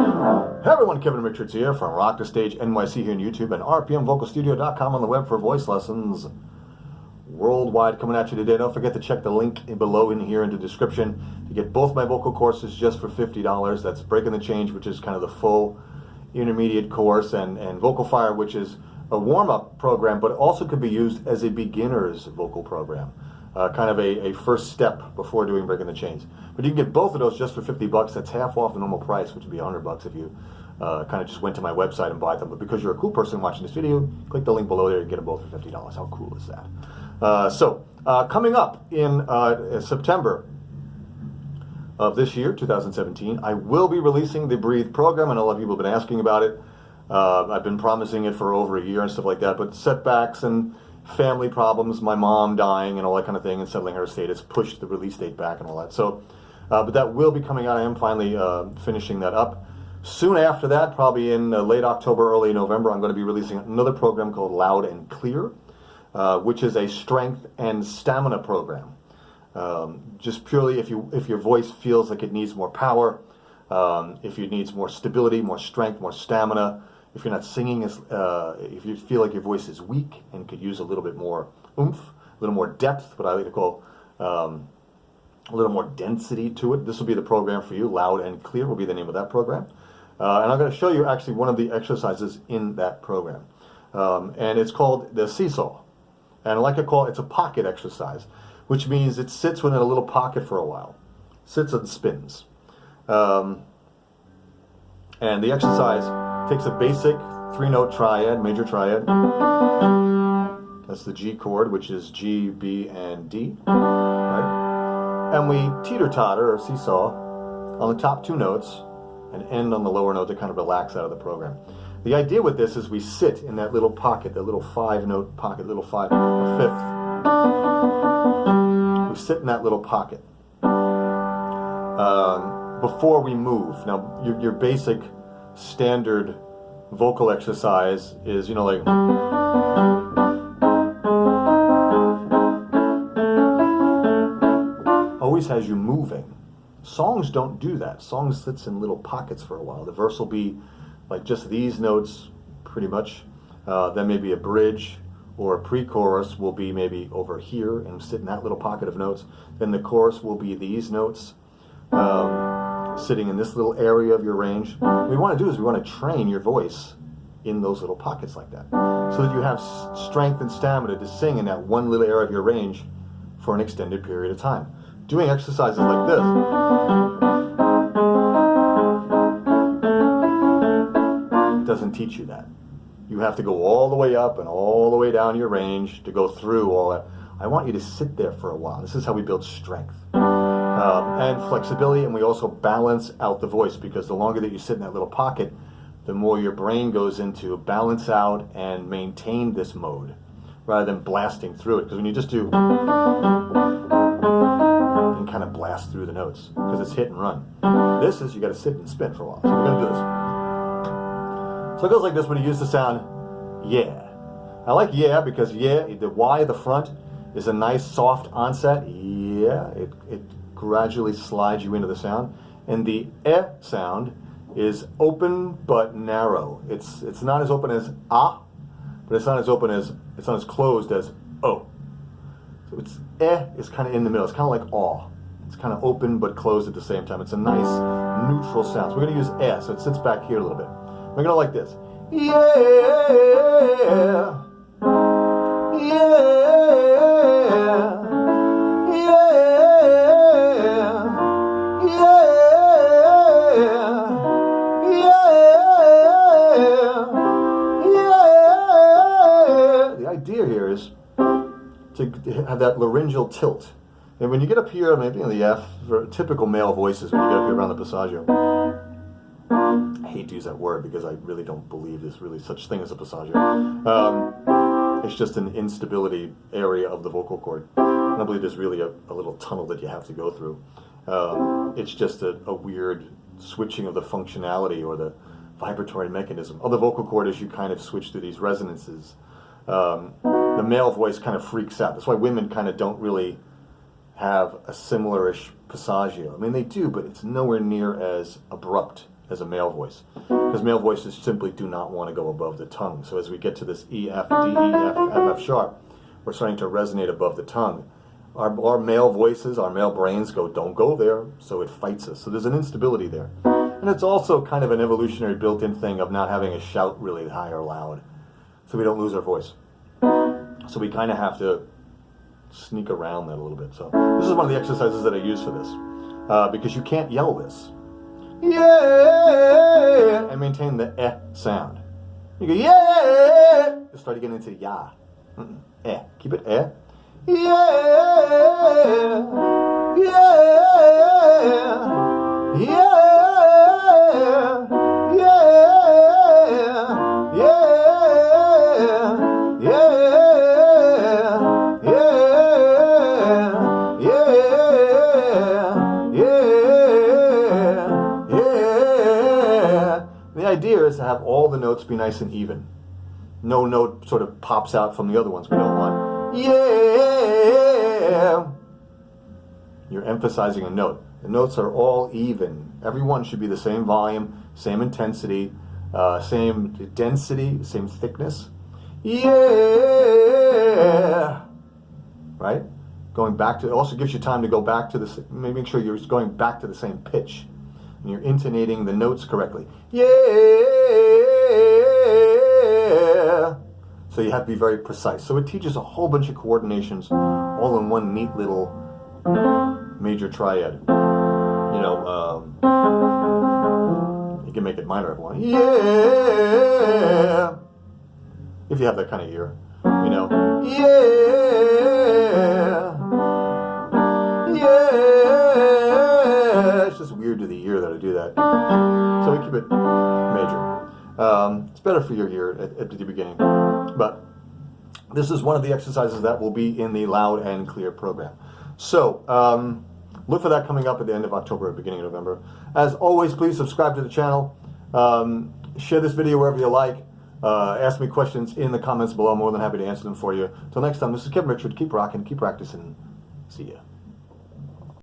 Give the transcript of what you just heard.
Hey everyone, Kevin Richards here from Rock the Stage NYC here on YouTube and rpmvocalstudio.com on the web for voice lessons worldwide coming at you today. Don't forget to check the link below in here in the description to get both my vocal courses just for $50. That's Breaking the Change, which is kind of the full intermediate course, and Vocal Fire, which is a warm-up program, but also could be used as a beginner's vocal program. Kind of a first step before doing Breaking the Chains. But you can get both of those just for $50. That's half off the normal price, which would be $100 if you kind of just went to my website and bought them. But because you're a cool person watching this video, click the link below there and get them both for $50. How cool is that? Coming up in September of this year, 2017, I will be releasing the Breathe program. I know a lot of people have been asking about it. I've been promising it for over a year and stuff like that, but setbacks and family problems, my mom dying and all that kind of thing, and settling her estate has pushed the release date back and all that. So, but that will be coming out. I am finally finishing that up. Soon after that, probably in late October, early November, I'm going to be releasing another program called Loud and Clear, which is a strength and stamina program. Just purely if your voice feels like it needs more power, if it needs more stability, more strength, more stamina, if you're not singing, if you feel like your voice is weak and could use a little bit more oomph, a little more depth, what I like to call a little more density to it, this will be the program for you. Loud and Clear will be the name of that program. And I'm going to show you actually one of the exercises in that program. And it's called the seesaw. And I like to call it, it's a pocket exercise, which means it sits within a little pocket for a while. Sits and spins. And the exercise takes a basic 3-note triad, major triad. That's the G chord, which is G, B, and D. Right? And we teeter-totter, or seesaw, on the top 2 notes and end on the lower note to kind of relax out of the program. The idea with this is we sit in that little pocket, that little 5-note pocket, little 5, or 5th. We sit in that little pocket before we move. Now, your basic standard vocal exercise is, like always has you moving. Songs don't do that. Songs sits in little pockets for a while. The verse will be like just these notes pretty much. Then maybe a bridge or a pre-chorus will be maybe over here and sit in that little pocket of notes. Then the chorus will be these notes. Sitting in this little area of your range. What we want to do is we want to train your voice in those little pockets like that, so that you have strength and stamina to sing in that one little area of your range for an extended period of time. Doing exercises like this doesn't teach you that. You have to go all the way up and all the way down your range to go through all that. I want you to sit there for a while. This is how we build strength. And flexibility, and we also balance out the voice, because the longer that you sit in that little pocket, the more your brain goes into balance out and maintain this mode, rather than blasting through it. Because when you just do, you can kind of blast through the notes, because it's hit and run. This is, you got to sit and spin for a while. So we're going to do this. So it goes like this when you use the sound, yeah. I like yeah, because yeah, the Y at the front is a nice soft onset. Yeah, it gradually slides you into the sound, and the sound is open but narrow. It's not as open as ah, but it's not as closed as oh. So it's is kind of in the middle. It's kind of like aw. It's kind of open but closed at the same time. It's a nice neutral sound. So we're going to use so it sits back here a little bit. We're going to like this. Yeah, yeah. Here is to have that laryngeal tilt. And when you get up here, maybe in the F, for typical male voices, when you get up here around the passaggio, I hate to use that word because I really don't believe there's really such thing as a passaggio. It's just an instability area of the vocal cord. I don't believe there's really a little tunnel that you have to go through. It's just a weird switching of the functionality or the vibratory mechanism of the vocal cord as you kind of switch through these resonances. The male voice kind of freaks out. That's why women kind of don't really have a similar-ish passaggio. I mean, they do, but it's nowhere near as abrupt as a male voice, because male voices simply do not want to go above the tongue. So as we get to this E, F, D, E, F, F sharp, we're starting to resonate above the tongue. Our male voices, our male brains go, don't go there, so it fights us. So there's an instability there. And it's also kind of an evolutionary built-in thing of not having a shout really high or loud, so we don't lose our voice. So we kind of have to sneak around that a little bit. So this is one of the exercises that I use for this, because you can't yell this. Yeah, and maintain the eh sound. You go yeah, you start getting into ya. Eh, keep it eh. Yeah, yeah, yeah, yeah, yeah, yeah, yeah, yeah. The idea is to have all the notes be nice and even. No note sort of pops out from the other ones we don't want. Yeah. You're emphasizing a note. The notes are all even. Every one should be the same volume, same intensity, same density, same thickness. Yeah. Right? Going back to, it also gives you time to go back to the, make sure you're going back to the same pitch. And you're intonating the notes correctly. Yeah. So you have to be very precise. So it teaches a whole bunch of coordinations all in one neat little major triad. You know, you can make it minor if you want. Yeah. If you have that kind of ear. You know. Yeah. Yeah. It's just weird to the ear that I do that. So we keep it major. It's better for your ear at the beginning. But this is one of the exercises that will be in the Loud and Clear program. So look for that coming up at the end of October or beginning of November. As always, please subscribe to the channel. Share this video wherever you like. Ask me questions in the comments below. I'm more than happy to answer them for you. Till next time, this is Kevin Richard. Keep rocking, keep practicing. See ya.